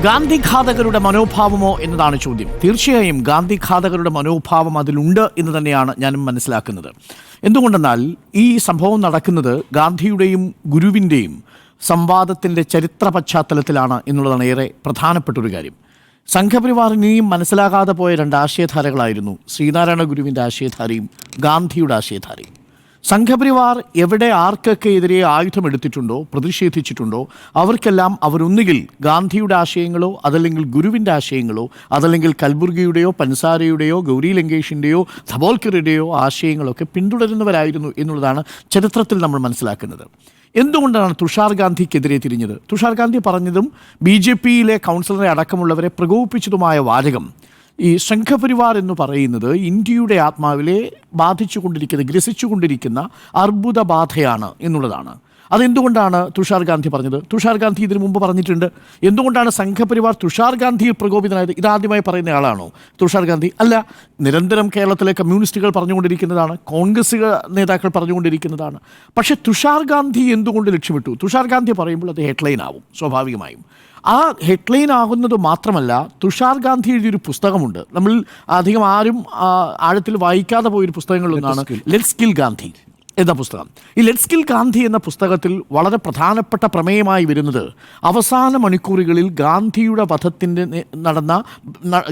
ഗാന്ധിഘാതകരുടെ മനോഭാവമോ എന്നതാണ് ചോദ്യം. തീർച്ചയായും ഗാന്ധിഘാതകരുടെ മനോഭാവം അതിലുണ്ട് എന്ന് തന്നെയാണ് ഞാനും മനസ്സിലാക്കുന്നത്. എന്തുകൊണ്ടെന്നാൽ ഈ സംഭവം നടക്കുന്നത് ഗാന്ധിയുടെയും ഗുരുവിൻ്റെയും സംവാദത്തിൻ്റെ ചരിത്ര പശ്ചാത്തലത്തിലാണ് എന്നുള്ളതാണ് ഏറെ പ്രധാനപ്പെട്ടൊരു കാര്യം. സംഘപരിവാറിനെയും മനസ്സിലാകാതെ പോയ രണ്ട് ആശയധാരകളായിരുന്നു ശ്രീനാരായണ ഗുരുവിൻ്റെ ആശയധാരയും ഗാന്ധിയുടെ ആശയധാരയും. സംഘപരിവാർ എവിടെ ആർക്കൊക്കെ എതിരെ ആയുധമെടുത്തിട്ടുണ്ടോ, പ്രതിഷേധിച്ചിട്ടുണ്ടോ, അവർക്കെല്ലാം അവരൊന്നുകിൽ ഗാന്ധിയുടെ ആശയങ്ങളോ അതല്ലെങ്കിൽ ഗുരുവിൻ്റെ ആശയങ്ങളോ അതല്ലെങ്കിൽ കൽബുർഗിയുടെയോ പൻസാരയുടെയോ ഗൗരി ലങ്കേഷിൻ്റെയോ ധബോൽക്കറുടെയോ ആശയങ്ങളൊക്കെ പിന്തുടരുന്നവരായിരുന്നു എന്നുള്ളതാണ് ചരിത്രത്തിൽ നമ്മൾ മനസ്സിലാക്കുന്നത്. എന്തുകൊണ്ടാണ് തുഷാർ ഗാന്ധിക്കെതിരെ തിരിഞ്ഞത്? തുഷാർ ഗാന്ധി പറഞ്ഞതും BJPയിലെ കൗൺസിലറെ അടക്കമുള്ളവരെ പ്രകോപിപ്പിച്ചതുമായ വാചകം ഈ സംഘപരിവാർ എന്ന് പറയുന്നത് ഇന്ത്യയുടെ ആത്മാവിലെ ഗ്രസിച്ചുകൊണ്ടിരിക്കുന്ന അർബുദബാധയാണ് എന്നുള്ളതാണ്. അതെന്തുകൊണ്ടാണ് തുഷാർ ഗാന്ധി പറഞ്ഞത്? തുഷാർ ഗാന്ധി ഇതിനു മുമ്പ് പറഞ്ഞിട്ടുണ്ട്. എന്തുകൊണ്ടാണ് സംഘപരിവാർ തുഷാർ ഗാന്ധിയിൽ പ്രകോപിതനായത്? ഇതാദ്യമായി പറയുന്ന ആളാണോ തുഷാർ ഗാന്ധി? അല്ല, നിരന്തരം കേരളത്തിലെ കമ്മ്യൂണിസ്റ്റുകൾ പറഞ്ഞുകൊണ്ടിരിക്കുന്നതാണ്, കോൺഗ്രസ് നേതാക്കൾ പറഞ്ഞുകൊണ്ടിരിക്കുന്നതാണ്. പക്ഷേ തുഷാർ ഗാന്ധി എന്തുകൊണ്ട് ലക്ഷ്യമിട്ടു? തുഷാർ ഗാന്ധി പറയുമ്പോൾ അത് ഹെഡ്ലൈൻ ആവും സ്വാഭാവികമായും. ആ ഹെഡ്ലൈൻ ആകുന്നത് മാത്രമല്ല, തുഷാർ ഗാന്ധി എഴുതിയൊരു പുസ്തകമുണ്ട്, നമ്മൾ അധികം ആരും ആഴത്തിൽ വായിക്കാതെ പോയൊരു പുസ്തകങ്ങളിലൊന്നാണ് ലെറ്റ്സ് കിൽ ഗാന്ധി എന്ന പുസ്തകം. ഈ ലെറ്റ്സ് കിൽ ഗാന്ധി എന്ന പുസ്തകത്തിൽ വളരെ പ്രധാനപ്പെട്ട പ്രമേയമായി വരുന്നത് അവസാന മണിക്കൂറുകളിൽ ഗാന്ധിയുടെ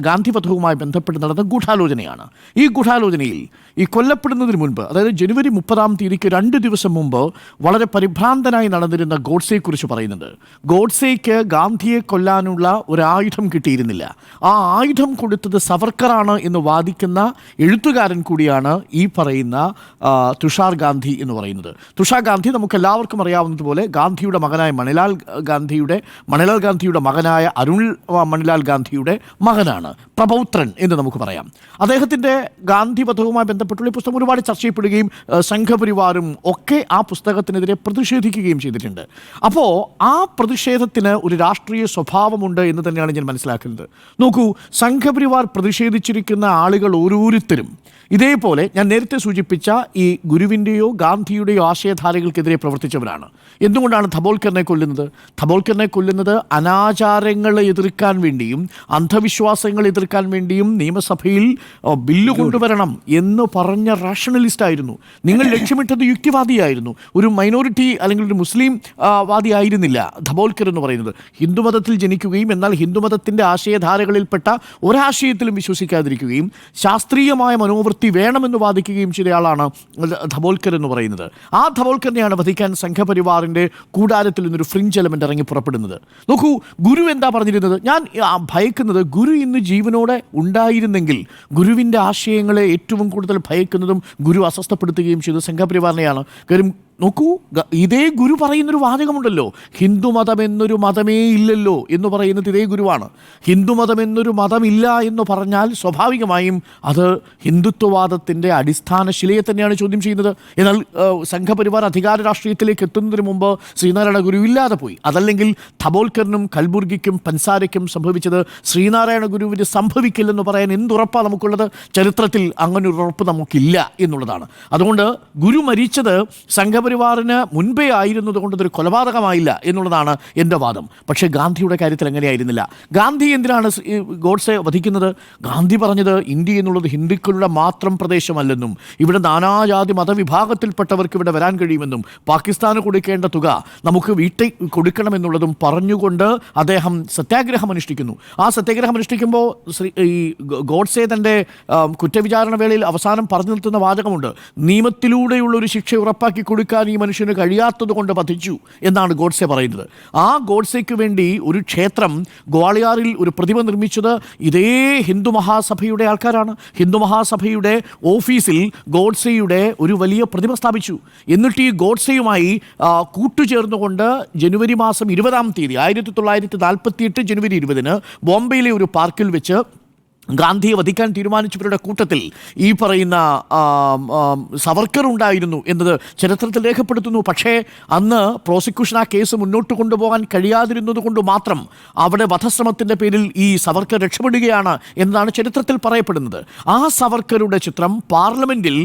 ഗാന്ധി വധവുമായി ബന്ധപ്പെട്ട് നടന്ന ഗൂഢാലോചനയാണ്. ഈ ഗൂഢാലോചനയിൽ ഈ കൊല്ലപ്പെടുന്നതിന് മുൻപ്, അതായത് ജനുവരി 30-ാം തീയതിക്ക് 2 ദിവസം മുമ്പ് വളരെ പരിഭ്രാന്തനായി നടന്നിരുന്ന ഗോഡ്സെയെക്കുറിച്ച് പറയുന്നുണ്ട്. ഗോഡ്സെയ്ക്ക് ഗാന്ധിയെ കൊല്ലാനുള്ള ഒരായുധം കിട്ടിയിരുന്നില്ല. ആ ആയുധം കൊടുത്തത് സവർക്കറാണ് എന്ന് വാദിക്കുന്ന എഴുത്തുകാരൻ കൂടിയാണ് ഈ പറയുന്ന തുഷാർ ഗാന്ധി എന്ന് പറയുന്നത്. തുഷാർ ഗാന്ധി നമുക്ക് എല്ലാവർക്കും അറിയാവുന്നതുപോലെ ഗാന്ധിയുടെ മകനായ മണിലാൽ ഗാന്ധിയുടെ മകനായ അരുൺ മണിലാൽ ഗാന്ധിയുടെ മകനാണ്, പ്രപൗത്രൻ എന്ന് നമുക്ക് പറയാം. അദ്ദേഹത്തിൻ്റെ ഗാന്ധി വധവുമായി ബന്ധപ്പെട്ടുള്ള പുസ്തകം ഒരുപാട് ചർച്ച ചെയ്യപ്പെടുകയും സംഘപരിവാരും ഒക്കെ ആ പുസ്തകത്തിനെതിരെ പ്രതിഷേധിക്കുകയും ചെയ്തിട്ടുണ്ട്. അപ്പോൾ ആ പ്രതിഷേധത്തിന് ഒരു രാഷ്ട്രീയ സ്വഭാവമുണ്ട് എന്ന് തന്നെയാണ് ഞാൻ മനസ്സിലാക്കുന്നത്. നോക്കൂ, സംഘപരിവാർ പ്രതിഷേധിച്ചിരിക്കുന്ന ആളുകൾ ഓരോരുത്തരും ഇതേപോലെ ഞാൻ നേരത്തെ സൂചിപ്പിച്ച ഈ ഗുരുവിൻ്റെയോ ഗാന്ധിയുടെയോ ആശയധാരകൾക്കെതിരെ പ്രവർത്തിച്ചവരാണ്. എന്തുകൊണ്ടാണ് ധബോൽക്കറിനെ കൊല്ലുന്നത്? ധബോൽക്കറിനെ കൊല്ലുന്നത് അനാചാരങ്ങളെ എതിർക്കാൻ വേണ്ടിയും അന്ധവിശ്വാസങ്ങളെ എതിർക്കാൻ വേണ്ടിയും നിയമസഭയിൽ ബില്ല് കൊണ്ടുവരണം എന്ന് പറഞ്ഞ റാഷണലിസ്റ്റായിരുന്നു. നിങ്ങൾ ലക്ഷ്യമിട്ടത് യുക്തിവാദിയായിരുന്നു, ഒരു മൈനോറിറ്റി അല്ലെങ്കിൽ ഒരു മുസ്ലിം വാദി ആയിരുന്നില്ല ധബോൽക്കർ എന്ന് പറയുന്നത്. ഹിന്ദുമതത്തിൽ ജനിക്കുകയും എന്നാൽ ഹിന്ദുമതത്തിൻ്റെ ആശയധാരകളിൽപ്പെട്ട ഒരാശയത്തിലും വിശ്വസിക്കാതിരിക്കുകയും ശാസ്ത്രീയമായ മനോവൃത്തി വേണമെന്ന് വാദിക്കുകയും ചെയ്ത ആളാണ് ധബോൽക്കർ എന്ന് പറയുന്നത്. ആ ധബോൽക്കറിനെയാണ് വധിക്കാൻ സംഘപരിവാറിൻ്റെ കൂടാരത്തിൽ നിന്നൊരു ഫ്രിഞ്ച് എലമെൻ്റ് ഇറങ്ങി പുറപ്പെടുന്നത്. നോക്കൂ, ഗുരു എന്താ പറഞ്ഞിരുന്നത്? ഞാൻ ഭയക്കുന്നത് ഗുരു ഇന്ന് ജീവനോടെ ഉണ്ടായിരുന്നെങ്കിൽ ഗുരുവിൻ്റെ ആശയങ്ങളെ ഏറ്റവും കൂടുതൽ ഭയക്കുന്നതും ഗുരു അസ്വസ്ഥപ്പെടുത്തുകയും ചെയ്തത് സംഘപരിവാറിനെയാണ്. കാര്യം നോക്കൂ, ഇതേ ഗുരു പറയുന്നൊരു വാചകമുണ്ടല്ലോ, ഹിന്ദുമതം എന്നൊരു മതമേ ഇല്ലല്ലോ എന്ന് പറയുന്നത് ഇതേ ഗുരുവാണ്. ഹിന്ദുമതം എന്നൊരു മതമില്ല എന്ന് പറഞ്ഞാൽ സ്വാഭാവികമായും അത് ഹിന്ദുത്വവാദത്തിൻ്റെ അടിസ്ഥാന ശിലയെ തന്നെയാണ് ചോദ്യം ചെയ്യുന്നത്. എന്നാൽ സംഘപരിവാർ അധികാര രാഷ്ട്രീയത്തിലേക്ക് എത്തുന്നതിന് മുമ്പ് ശ്രീനാരായണ ഗുരു ഇല്ലാതെ പോയി. അതല്ലെങ്കിൽ ധബോൽക്കറിനും കൽബുർഗിക്കും പൻസാരയ്ക്കും സംഭവിച്ചത് ശ്രീനാരായണ ഗുരുവിന് സംഭവിക്കില്ലെന്ന് പറയാൻ എന്തുറപ്പാണ് നമുക്കുള്ളത്? ചരിത്രത്തിൽ അങ്ങനെ ഒരു ഉറപ്പ് നമുക്കില്ല എന്നുള്ളതാണ്. അതുകൊണ്ട് ഗുരു മരിച്ചത് സംഘപരിവാറിന് മുൻപേ ആയിരുന്നത് കൊണ്ട് ഇതൊരു കൊലപാതകമായില്ല എന്നുള്ളതാണ് എൻ്റെ വാദം. പക്ഷേ ഗാന്ധിയുടെ കാര്യത്തിൽ എങ്ങനെയായിരുന്നില്ല. ഗാന്ധി എന്തിനാണ് ഗോഡ്സെ വധിക്കുന്നത്? ഗാന്ധി പറഞ്ഞത് ഇന്ത്യ എന്നുള്ളത് ഹിന്ദുക്കളുടെ മാത്രം പ്രദേശമല്ലെന്നും ഇവിടെ നാനാജാതി മതവിഭാഗത്തിൽപ്പെട്ടവർക്ക് ഇവിടെ വരാൻ കഴിയുമെന്നും പാകിസ്ഥാന് കൊടുക്കേണ്ട തുക നമുക്ക് വീട്ടിൽ കൊടുക്കണമെന്നുള്ളതും പറഞ്ഞുകൊണ്ട് അദ്ദേഹം സത്യാഗ്രഹം അനുഷ്ഠിക്കുന്നു. ആ സത്യാഗ്രഹം അനുഷ്ഠിക്കുമ്പോൾ ഈ ഗോഡ്സെ തൻ്റെ കുറ്റവിചാരണ വേളയിൽ അവസാനം പറഞ്ഞു നിർത്തുന്ന വാചകമുണ്ട്, നിയമത്തിലൂടെയുള്ള ഒരു ശിക്ഷ ഉറപ്പാക്കി കൊടുക്കാൻ ഈ മനുഷ്യന് കഴിയാത്തത് കൊണ്ട് വധിച്ചു എന്നാണ് ഗോഡ്സെ പറയുന്നത്. ആ ഗോഡ്സെക്ക് വേണ്ടി ഒരു ക്ഷേത്രം ഗ്വാളിയാറിൽ ഒരു പ്രതിമ നിർമ്മിച്ചത് ഇതേ ഹിന്ദു മഹാസഭയുടെ ആൾക്കാരാണ്. ഹിന്ദു മഹാസഭയുടെ ഓഫീസിൽ ഗോഡ്സെയുടെ ഒരു വലിയ പ്രതിമ സ്ഥാപിച്ചു. എന്നിട്ട് ഈ ഗോഡ്സെയുമായി കൂട്ടുചേർന്നുകൊണ്ട് ജനുവരി മാസം 20-ാം തീയതി 1948 ജനുവരി 20-ന് ബോംബെയിലെ ഒരു പാർക്കിൽ വെച്ച് ഗാന്ധിയെ വധിക്കാൻ തീരുമാനിച്ചവരുടെ കൂട്ടത്തിൽ ഈ പറയുന്ന സവർക്കർ ഉണ്ടായിരുന്നു എന്നത് ചരിത്രത്തിൽ രേഖപ്പെടുത്തുന്നു. പക്ഷേ അന്ന് പ്രോസിക്യൂഷൻ ആ കേസ് മുന്നോട്ട് കൊണ്ടുപോകാൻ കഴിയാതിരുന്നത് കൊണ്ട് മാത്രം അവിടെ വധശ്രമത്തിൻ്റെ പേരിൽ ഈ സവർക്കർ രക്ഷപ്പെടുകയാണ് എന്നതാണ് ചരിത്രത്തിൽ പറയപ്പെടുന്നത്. ആ സവർക്കറുടെ ചിത്രം പാർലമെൻറ്റിൽ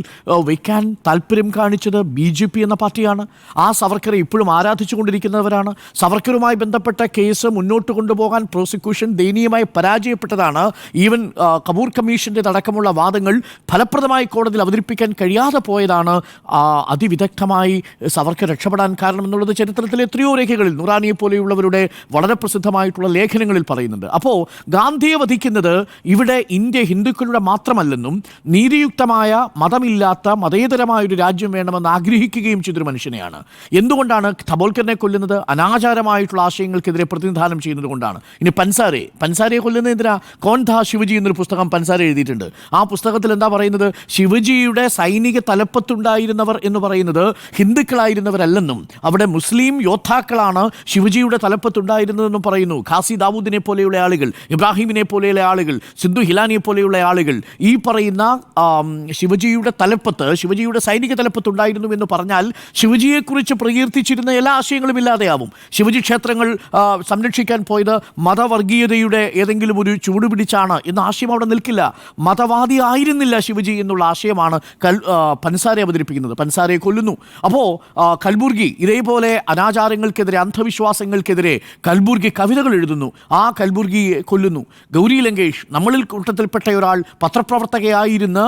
വയ്ക്കാൻ താല്പര്യം കാണിച്ചത് BJP എന്ന പാർട്ടിയാണ്. ആ സവർക്കറെ ഇപ്പോഴും ആരാധിച്ചു കൊണ്ടിരിക്കുന്നവരാണ്. സവർക്കറുമായി ബന്ധപ്പെട്ട കേസ് മുന്നോട്ട് കൊണ്ടുപോകാൻ പ്രോസിക്യൂഷൻ ദയനീയമായി പരാജയപ്പെട്ടതാണ്. ഈവൻ കപൂർ കമ്മീഷൻ്റെ അടക്കമുള്ള വാദങ്ങൾ ഫലപ്രദമായി കോടതിയിൽ അവതരിപ്പിക്കാൻ കഴിയാതെ പോയതാണ് അതിവിദഗ്ധമായി സവർക്കർ രക്ഷപ്പെടാൻ കാരണം എന്നുള്ളത് ചരിത്രത്തിലെ എത്രയോ രേഖകളിൽ നുറാനിയെ പോലെയുള്ളവരുടെ വളരെ പ്രസിദ്ധമായിട്ടുള്ള ലേഖനങ്ങളിൽ പറയുന്നുണ്ട്. അപ്പോൾ ഗാന്ധിയെ വധിക്കുന്നത് ഇവിടെ ഇന്ത്യ ഹിന്ദുക്കളുടെ മാത്രമല്ലെന്നും നീതിയുക്തമായ മതമില്ലാത്ത മതേതരമായൊരു രാജ്യം വേണമെന്ന് ആഗ്രഹിക്കുകയും ചെയ്തൊരു മനുഷ്യനെയാണ്. എന്തുകൊണ്ടാണ് ധബോൽക്കറിനെ കൊല്ലുന്നത്? അനാചാരമായിട്ടുള്ള ആശയങ്ങൾക്കെതിരെ പ്രതിനിധാനം ചെയ്യുന്നത് കൊണ്ടാണ്. ഇനി പൻസാരയെ കൊല്ലുന്നത് എന്തിനാ? കോൺധാ ശിവജി എന്നൊരു പുസ്തകം പൻസാര എഴുതിയിട്ടുണ്ട്. ആ പുസ്തകത്തിൽ എന്താ പറയുന്നത്? ശിവജിയുടെ സൈനിക തലപ്പത്തുണ്ടായിരുന്നവർ എന്ന് പറയുന്നത് ഹിന്ദുക്കളായിരുന്നവരല്ലെന്നും അവിടെ മുസ്ലിം യോദ്ധാക്കളാണ് ശിവജിയുടെ തലപ്പത്തുണ്ടായിരുന്നതെന്നും പറയുന്നു. ഖാസി ദാവൂദിനെ പോലെയുള്ള ആളുകൾ, ഇബ്രാഹിമിനെ പോലെയുള്ള ആളുകൾ, സിദ്ധു ഹിലാനിയെ പോലെയുള്ള ആളുകൾ ഈ പറയുന്ന ശിവജിയുടെ തലപ്പത്ത്, ശിവജിയുടെ സൈനിക തലപ്പത്തുണ്ടായിരുന്നു എന്ന് പറഞ്ഞാൽ ശിവജിയെക്കുറിച്ച് പ്രകീർത്തിച്ചിരുന്ന എല്ലാ ആശയങ്ങളും ഇല്ലാതെയാവും. ശിവജി ക്ഷേത്രങ്ങൾ സംരക്ഷിക്കാൻ പോയത് മതവർഗീയതയുടെ ഏതെങ്കിലും ഒരു ചൂട് പിടിച്ചാണ് എന്ന ആശയം അവിടെ നിൽക്കില്ല. മതവാദി ആയിരുന്നില്ല ശിവജി എന്നുള്ള ആശയമാണ് പൻസാരെ അവതരിപ്പിക്കുന്നത്. പൻസാരയെ കൊല്ലുന്നു. അപ്പോൾ കൽബുർഗി ഇതേപോലെ അനാചാരങ്ങൾക്കെതിരെ, അന്ധവിശ്വാസങ്ങൾക്കെതിരെ കൽബുർഗി കവിതകൾ എഴുതുന്നു. ആ കൽബുർഗിയെ കൊല്ലുന്നു. ഗൗരി ലങ്കേഷ് നമ്മളിൽ കൂട്ടത്തിൽപ്പെട്ട ഒരാൾ പത്രപ്രവർത്തകയായിരുന്ന്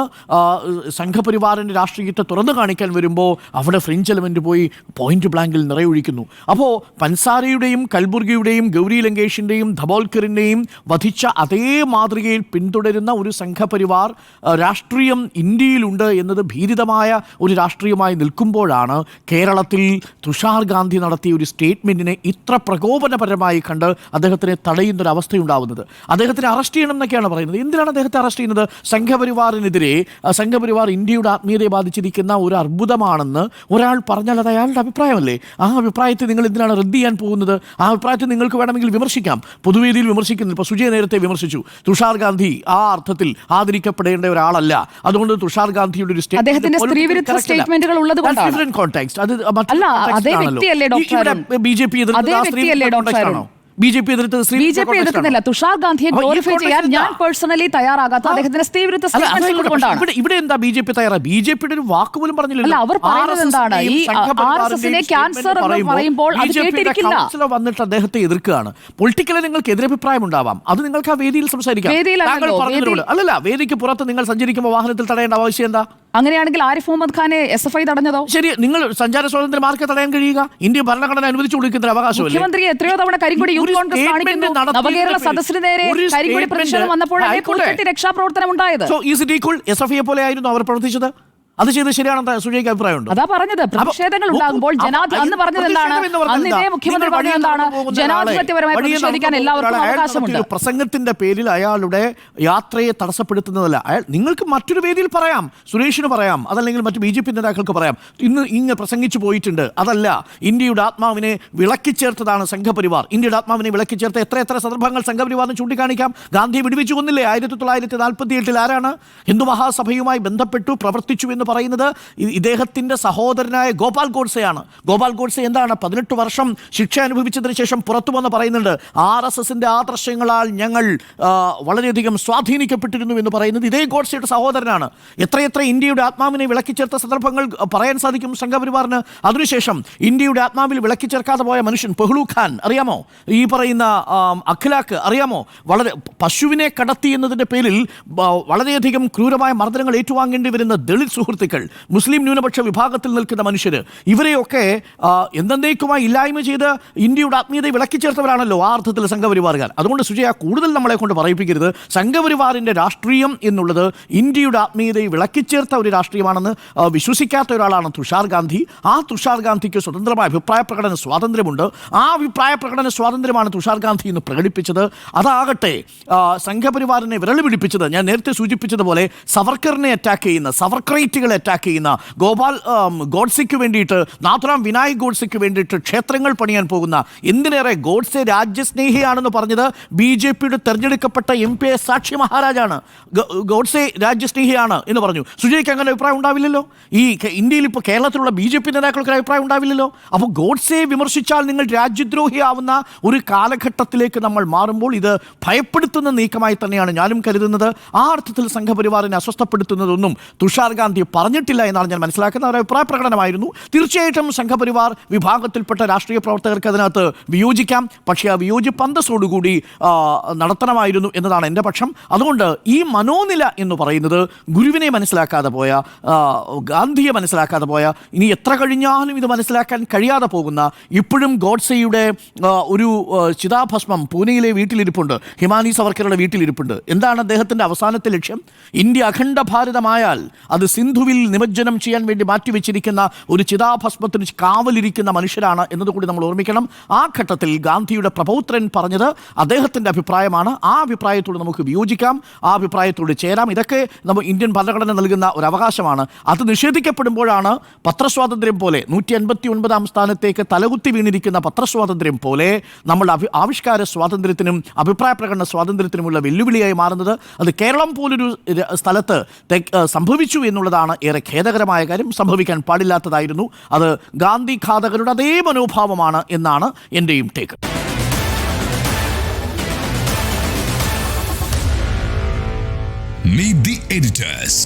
സംഘപരിവാറിൻ്റെ രാഷ്ട്രീയത്തെ തുറന്നു കാണിക്കാൻ വരുമ്പോൾ അവിടെ ഫ്രഞ്ച് എലമെൻ്റ് പോയി പോയിന്റ് ബ്ലാങ്കിൽ നിറയൊഴിക്കുന്നു. അപ്പോൾ പൻസാരയുടെയും കൽബുർഗിയുടെയും ഗൗരി ലങ്കേഷിൻ്റെയും ധബോൽക്കറിൻ്റെയും വധിച്ച അതേ മാതൃകയിൽ പിന്തുടരുന്ന ഒരു സംഘപരിവാർ രാഷ്ട്രീയം ഇന്ത്യയിലുണ്ട് എന്നത് ഭീതിതമായ ഒരു രാഷ്ട്രീയമായി നിൽക്കുമ്പോഴാണ് കേരളത്തിൽ തുഷാർ ഗാന്ധി നടത്തിയ ഒരു സ്റ്റേറ്റ്മെൻറ്റിനെ ഇത്ര പ്രകോപനപരമായി കണ്ട് അദ്ദേഹത്തിനെ തടയുന്നൊരവസ്ഥയുണ്ടാവുന്നത്. അദ്ദേഹത്തിനെ അറസ്റ്റ് ചെയ്യണം എന്നൊക്കെയാണ് പറയുന്നത്. എന്തിനാണ് അദ്ദേഹത്തെ അറസ്റ്റ് ചെയ്യുന്നത്? സംഘപരിവാറിനെതിരെ, സംഘപരിവാർ ഇന്ത്യയുടെ ആത്മീയതയെ ബാധിച്ചിരിക്കുന്ന ഒരു അർബുദമാണെന്ന് ഒരാൾ പറഞ്ഞാൽ അത് അയാളുടെ അഭിപ്രായമല്ലേ? ആ അഭിപ്രായത്തെ നിങ്ങൾ എന്തിനാണ് റദ്ദ് ചെയ്യാൻ പോകുന്നത്? ആ അഭിപ്രായത്തെ നിങ്ങൾക്ക് വേണമെങ്കിൽ വിമർശിക്കാം. പൊതുവേദിയിൽ വിമർശിക്കുന്നില്ല. ഇപ്പോൾ സുജയ് നേരത്തെ വിമർശിച്ചു, തുഷാർ ഗാന്ധി ആ അർത്ഥത്തിൽ ആദരിക്കപ്പെടേണ്ട ഒരാളല്ല. അതുകൊണ്ട് തുഷാർ ഗാന്ധിയുടെ ഒരു BJP എതിർക്കുന്നില്ല. തുഷാർ ഗാന്ധിയെ ഗ്ലോറിഫൈ ചെയ്യാൻ ഞാൻ പേഴ്സണലി തയ്യാറാകാത്ത അദ്ദേഹത്തിന്റെ സ്ത്രീവിരുദ്ധ സ്റ്റേറ്റ്മെന്റുകൾ കൊണ്ടാണ്. ഇവിടെ എന്താ BJP തയ്യാറാ? BJPയുടെ ഒരു വാക്ക് പോലും പറഞ്ഞില്ലല്ലോ. അവർ പറയുന്നത് എന്താണ്? ഈ RSSനെ ക്യാൻസർ എന്ന് പറയുമ്പോൾ അത് കേട്ടിരിക്കില്ല. വന്നിട്ട് അദ്ദേഹത്തെ എതിർക്കുകയാണ്. പൊളിറ്റിക്കലി നിങ്ങൾക്ക് എതിരഭിപ്രായം ഉണ്ടാവാം, അത് നിങ്ങൾക്ക് ആ വേദിയിൽ സംസാരിക്കാം. അല്ലല്ല, വേദിക്ക് പുറത്ത് നിങ്ങൾ സഞ്ചരിക്കുമ്പോൾ വാഹനത്തിൽ തടയേണ്ട ആവശ്യം എന്താ? അങ്ങനെയാണെങ്കിൽ ആരിഫ് മുഹമ്മദ് ഖാനെ SFI തടഞ്ഞതോ? ശരി, നിങ്ങൾ സഞ്ചാര സ്വാതന്ത്ര്യം ആർക്ക് തടയാൻ കഴിയുക? ഇന്ത്യ ഭരണഘടന അനുവദിച്ചു കൊടുക്കുന്ന അവകാശമല്ലേ? മുഖ്യമന്ത്രി എത്രയോ തവണ കരിങ്കൊടി യൂത്ത് കോൺഗ്രസ് കാണിക്കുന്നു. നവകേരള സദസ്സിന് നേരെ കരിങ്കൊടി പ്രതിഷേധം വന്നപ്പോഴാണ് രക്ഷാപ്രവർത്തനം ഉണ്ടായത്. SFI പോലെ ആയിരുന്നു അവർ പ്രവർത്തിച്ചത്. അത് ചെയ്ത് ശരിയാണെന്ന് സുജയ്ക്ക് അഭിപ്രായമുണ്ട്. അതാ പറഞ്ഞത്, പ്രതിഷേധങ്ങൾ ഉണ്ടാകുമ്പോൾ അന്ന് പറഞ്ഞത് എന്താണ്? അന്ന് ഇതേ മുഖ്യമന്ത്രി പറഞ്ഞത് എന്താണ്? ജനാധിപത്യപരമായി പ്രതിഷേധിക്കാൻ എല്ലാവർക്കും അവകാശമുണ്ട്. പ്രസംഗത്തിന്റെ പേരിൽ അയാളുടെ യാത്രയെ തടസ്സപ്പെടുത്തുന്നതല്ല. നിങ്ങൾക്ക് മറ്റൊരു വേദിയിൽ പറയാം, സുരേഷിന് പറയാം, അതല്ലെങ്കിൽ മറ്റു BJP നേതാക്കൾക്ക് പറയാം, ഇന്ന് പ്രസംഗിച്ചു പോയിട്ടുണ്ട്. അതല്ല, ഇന്ത്യയുടെ ആത്മാവിനെ വിളക്കിച്ചേർത്തതാണ് സംഘപരിവാർ. ഇന്ത്യയുടെ ആത്മാവിനെ വിളക്കിച്ചേർത്ത എത്ര സന്ദർഭങ്ങൾ സംഘപരിവാറിന് ചൂണ്ടിക്കാണിക്കാം. ഗാന്ധിയെ വിടുവിച്ചു കൊന്നില്ലേ 1948? ആരാണ്? ഹിന്ദു മഹാസഭയുമായി ബന്ധപ്പെട്ടു പ്രവർത്തിച്ചു എന്ന് പറയുന്നത് ഇദ്ദേഹത്തിന്റെ സഹോദരനായ ഗോപാൽ ഗോഡ്സെയാണ്. ഗോപാൽ ഗോഡ്സെ എന്താണ് 18 വർഷം ശിക്ഷ അനുഭവിച്ചതിന് ശേഷം പുറത്തു വന്ന് പറയുന്നുണ്ട്, RSSന്റെ ആദർശങ്ങളാൽ ഞങ്ങൾ വളരെയധികം സ്വാധീനിക്കപ്പെട്ടിരുന്നു എന്ന് പറയുന്നത് ഇതേ ഗോഡ്സെയുടെ സഹോദരനാണ്. എത്രയെത്ര ഇന്ത്യയുടെ ആത്മാവിനെ വിളക്കിച്ചേർത്ത സന്ദർഭങ്ങൾ പറയാൻ സാധിക്കും സംഘപരിവാറിന്. അതിനുശേഷം ഇന്ത്യയുടെ ആത്മാവിൽ വിളക്കിച്ചേർക്കാതെ പോയ മനുഷ്യൻ പെഹ്ലു ഖാൻ അറിയാമോ? ഈ പറയുന്ന അഖ്ലാഖ് അറിയാമോ? വളരെ പശുവിനെ കടത്തി എന്നതിൻ്റെ പേരിൽ വളരെയധികം ക്രൂരമായ മർദ്ദനങ്ങൾ ഏറ്റുവാങ്ങേണ്ടി വരുന്ന ദളിത് സുഹൃത്തുക്കൾ, മുസ്ലിം ന്യൂനപക്ഷ വിഭാഗത്തിൽ നിൽക്കുന്ന മനുഷ്യർ, ഇവരെയൊക്കെ എന്തെന്നേക്കുമായി ഇല്ലായ്മ ചെയ്ത് ഇന്ത്യയുടെ ആത്മീയതയെ വിളക്കിച്ചേർത്തവരാണല്ലോ ആ അർത്ഥത്തിൽ സംഘപരിവാറുകാർ. അതുകൊണ്ട് സുജയ, കൂടുതൽ നമ്മളെ കൊണ്ട് പറയിപ്പിക്കരുത്. സംഘപരിവാറിൻ്റെ രാഷ്ട്രീയം എന്നുള്ളത് ഇന്ത്യയുടെ ആത്മീയതയെ വിളക്കിച്ചേർത്ത ഒരു രാഷ്ട്രീയമാണെന്ന് വിശ്വസിക്കാത്ത ഒരാളാണ് തുഷാർ ഗാന്ധി. ആ തുഷാർ ഗാന്ധിക്ക് സ്വതന്ത്രമായ അഭിപ്രായ പ്രകടന സ്വാതന്ത്ര്യമുണ്ട്. ആ അഭിപ്രായ പ്രകടന സ്വാതന്ത്ര്യമാണ് തുഷാർ ഗാന്ധി ഇന്ന് പ്രകടിപ്പിച്ചത്. അതാകട്ടെ സംഘപരിവാറിനെ വിരൽ പിടിപ്പിച്ചത് ഞാൻ നേരത്തെ സൂചിപ്പിച്ചതുപോലെ സവർക്കറിനെ അറ്റാക്ക് ചെയ്യുന്ന സവർക്രൈറ്റുകൾ വിശ്വാസികളെ അറ്റാക്ക് ചെയ്യുന്ന ഗോഡ്സെക്ക് വേണ്ടിയിട്ട് നാഥുറാം വിനായക് ഗോഡ്സെക്ക് വേണ്ടിയിട്ട് ക്ഷേത്രങ്ങൾ പണിയാൻ പോകുന്ന, എന്തിനേറെ ഗോഡ്സെ രാജ്യസ്നേഹിയാണെന്ന് പറഞ്ഞത് BJPയുടെ തെരഞ്ഞെടുക്കപ്പെട്ട MP സാക്ഷി മഹാരാജാണ്. ഗോഡ്സെ രാജ്യസ്നേഹിയാണ് എന്ന് പറഞ്ഞു. സുജയ്ക്ക് അങ്ങനെ അഭിപ്രായം ഉണ്ടാവില്ലല്ലോ. ഈ ഇന്ത്യയിൽ ഇപ്പോൾ കേരളത്തിലുള്ള BJP നേതാക്കൾക്ക് അഭിപ്രായം ഉണ്ടാവില്ലല്ലോ. അപ്പോൾ ഗോഡ്സെയെ വിമർശിച്ചാൽ നിങ്ങൾ രാജ്യദ്രോഹിയാവുന്ന ഒരു കാലഘട്ടത്തിലേക്ക് നമ്മൾ മാറുമ്പോൾ ഇത് ഭയപ്പെടുത്തുന്ന നീക്കമായി തന്നെയാണ് ഞാനും കരുതുന്നത്. ആ അർത്ഥത്തിൽ സംഘപരിവാറിനെ അസ്വസ്ഥപ്പെടുത്തുന്നതൊന്നും തുഷാർ ഗാന്ധി പറഞ്ഞിട്ടില്ല എന്നാണ് ഞാൻ മനസ്സിലാക്കുന്നത്. ഒരു അഭിപ്രായ പ്രകടനമായിരുന്നു. തീർച്ചയായിട്ടും സംഘപരിവാർ വിഭാഗത്തിൽപ്പെട്ട രാഷ്ട്രീയ പ്രവർത്തകർക്ക് അതിനകത്ത് വിയോജിക്കാം. പക്ഷേ ആ വിയോജിപ്പ് അന്തസ്സോടുകൂടി നടത്തണമായിരുന്നു എന്നതാണ് എൻ്റെ പക്ഷം. അതുകൊണ്ട് ഈ മനോനില എന്ന് പറയുന്നത് ഗുരുവിനെ മനസ്സിലാക്കാതെ പോയ, ഗാന്ധിയെ മനസ്സിലാക്കാതെ പോയ, ഇനി എത്ര കഴിഞ്ഞാലും ഇത് മനസ്സിലാക്കാൻ കഴിയാതെ പോകുന്ന, ഇപ്പോഴും ഗോഡ്സെയുടെ ഒരു ചിതാഭസ്മം പൂനെയിലെ വീട്ടിലിരിപ്പുണ്ട്, ഹിമാനി സവർക്കറുടെ വീട്ടിലിരിപ്പുണ്ട്. എന്താണ് അദ്ദേഹത്തിൻ്റെ അവസാനത്തെ ലക്ഷ്യം? ഇന്ത്യ അഖണ്ഡ ഭാരതമായാൽ അത് സിന്ധുവിൽ നിമജ്ജനം ചെയ്യാൻ വേണ്ടി മാറ്റിവെച്ചിരിക്കുന്ന ഒരു ചിതാഭസ്മത്തിന് കാവലിരിക്കുന്ന മനുഷ്യരാണ് എന്നതുകൂടി നമ്മൾ ഓർമ്മിക്കണം. ആ ഘട്ടത്തിൽ ഗാന്ധിയുടെ പ്രപൗത്രൻ പറഞ്ഞത് അദ്ദേഹത്തിൻ്റെ അഭിപ്രായമാണ്. ആ അഭിപ്രായത്തോട് നമുക്ക് വിയോജിക്കാം, ആ അഭിപ്രായത്തോട് ചേരാം. ഇതൊക്കെ നമ്മൾ ഇന്ത്യൻ ഭരണഘടന നൽകുന്ന ഒരു അവകാശമാണ്. അത് നിഷേധിക്കപ്പെടുമ്പോഴാണ് പത്രസ്വാതന്ത്ര്യം പോലെ 159 സ്ഥാനത്തേക്ക് തലകുത്തി വീണിരിക്കുന്ന പത്രസ്വാതന്ത്ര്യം പോലെ നമ്മൾ ആവിഷ്കാര സ്വാതന്ത്ര്യത്തിനും അഭിപ്രായ പ്രകടന സ്വാതന്ത്ര്യത്തിനുമുള്ള വെല്ലുവിളിയായി മാറുന്നത്. അത് കേരളം പോലൊരു സ്ഥലത്ത് സംഭവിച്ചു എന്നുള്ളതാണ് ഏറെ ഖേദകരമായ കാര്യം. സംഭവിക്കാൻ പാടില്ലാത്തതായിരുന്നു. അത് ഗാന്ധി ഘാതകരുടെ അതേ മനോഭാവമാണ് എന്നാണ് എൻ്റെയും ടേക്ക്. Meet the editors.